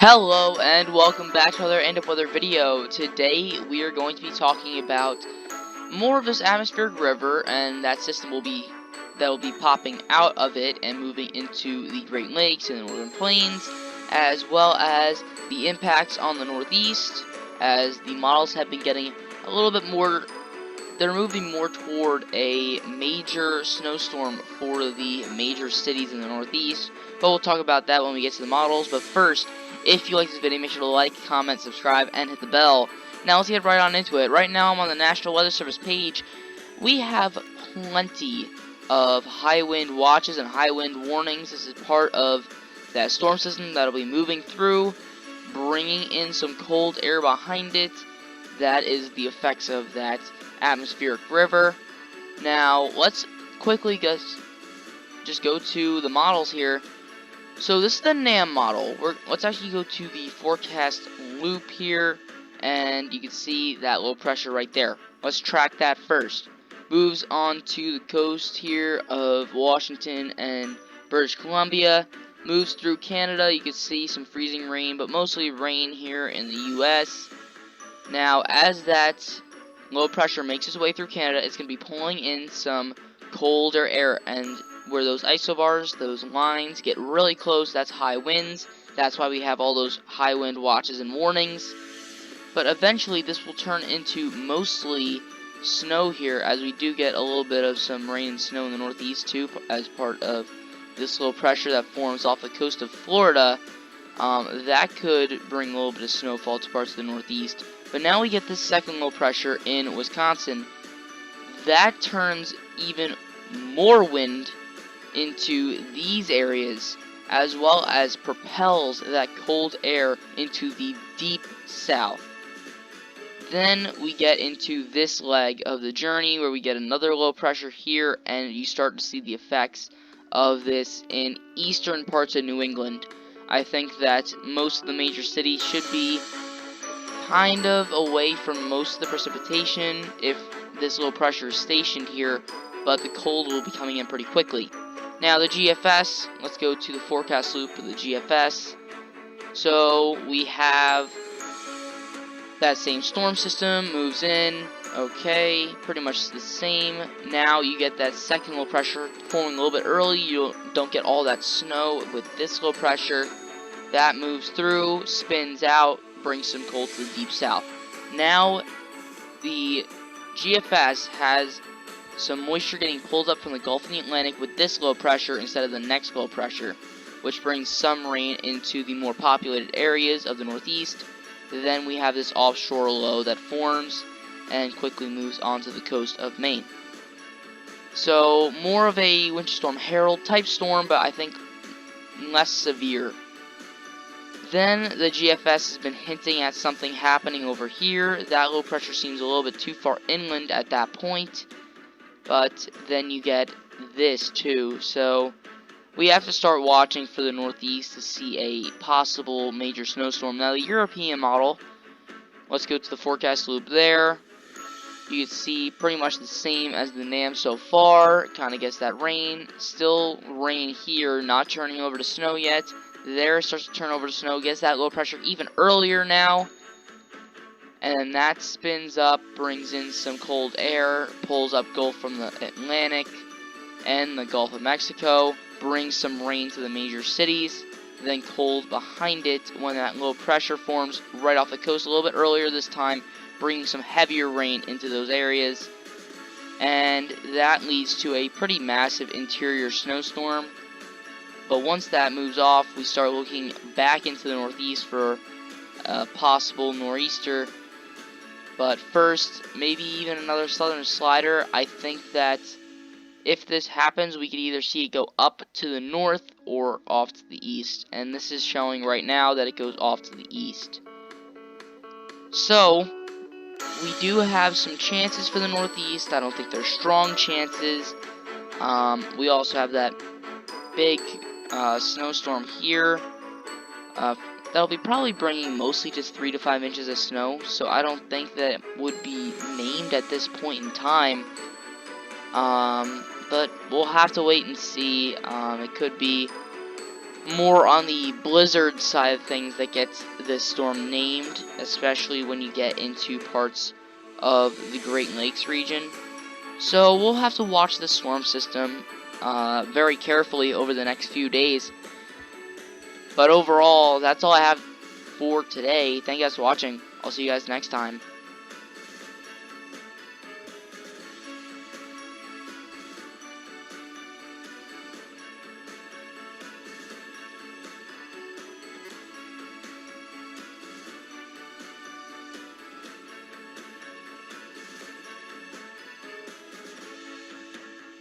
Hello and welcome back to another end of weather video. Today we are going to be talking about more of this atmospheric river and that system will be popping out of it and moving into the Great Lakes and the Northern Plains, as well as the impacts on the Northeast, as the models have been getting a little bit more. They're moving more toward a major snowstorm for the major cities in the Northeast, but we'll talk about that when we get to the models. But first, if you like this video, make sure to like, comment, subscribe, and hit the bell. Now let's get right on into it. Right now I'm on the National Weather Service page. We have plenty of high wind watches and high wind warnings. This is part of that storm system that'll be moving through, bringing in some cold air behind it. That is the effects of that atmospheric river. Now let's quickly just go to the models here. So this is the NAM model. Let's actually go to the forecast loop here, and you can see that low pressure right there. Let's track that first. Moves on to the coast here of Washington and British Columbia. Moves through Canada. You can see some freezing rain, but mostly rain here in the US. Now, as that low pressure makes its way through Canada, it's going to be pulling in some colder air, and where those isobars, those lines, get really close, that's high winds. That's why we have all those high wind watches and warnings. But eventually this will turn into mostly snow here, as we do get a little bit of some rain and snow in the Northeast too, as part of this low pressure that forms off the coast of Florida. That could bring a little bit of snowfall to parts of the Northeast. But now we get this second low pressure in Wisconsin. That turns even more wind into these areas, as well as propels that cold air into the deep south. Then we get into this leg of the journey where we get another low pressure here, and you start to see the effects of this in eastern parts of New England. I think that most of the major cities should be kind of away from most of the precipitation if this low pressure is stationed here, but the cold will be coming in pretty quickly. Now the GFS, let's go to the forecast loop of the GFS. So we have that same storm system moves in, okay, pretty much the same. Now you get that second low pressure forming a little bit early. You don't get all that snow with this low pressure. That moves through, spins out, brings some cold to the deep south. Now the GFS has some moisture getting pulled up from the Gulf of the Atlantic with this low pressure instead of the next low pressure, which brings some rain into the more populated areas of the Northeast. Then we have this offshore low that forms and quickly moves onto the coast of Maine. So more of a winter storm herald type storm, but I think less severe. Then the GFS has been hinting at something happening over here. That low pressure seems a little bit too far inland at that point. But then you get this too. So we have to start watching for the Northeast to see a possible major snowstorm. Now the European model, let's go to the forecast loop there. You can see pretty much the same as the NAM so far. Kind of gets that rain. Still rain here, not turning over to snow yet. There starts to turn over to snow, gets that low pressure even earlier now. And then that spins up, brings in some cold air, pulls up Gulf from the Atlantic and the Gulf of Mexico, brings some rain to the major cities, then cold behind it when that low pressure forms right off the coast a little bit earlier this time, bringing some heavier rain into those areas. And that leads to a pretty massive interior snowstorm. But once that moves off, we start looking back into the Northeast for a possible nor'easter. But first, maybe even another southern slider. I think that if this happens, we could either see it go up to the north or off to the east. And this is showing right now that it goes off to the east. So we do have some chances for the Northeast. I don't think they're strong chances. We also have that big snowstorm here. That'll be probably bringing mostly just 3 to 5 inches of snow, so I don't think that it would be named at this point in time. But we'll have to wait and see. It could be more on the blizzard side of things that gets this storm named, especially when you get into parts of the Great Lakes region. So we'll have to watch the storm system very carefully over the next few days. But overall, that's all I have for today. Thank you guys for watching. I'll see you guys next time.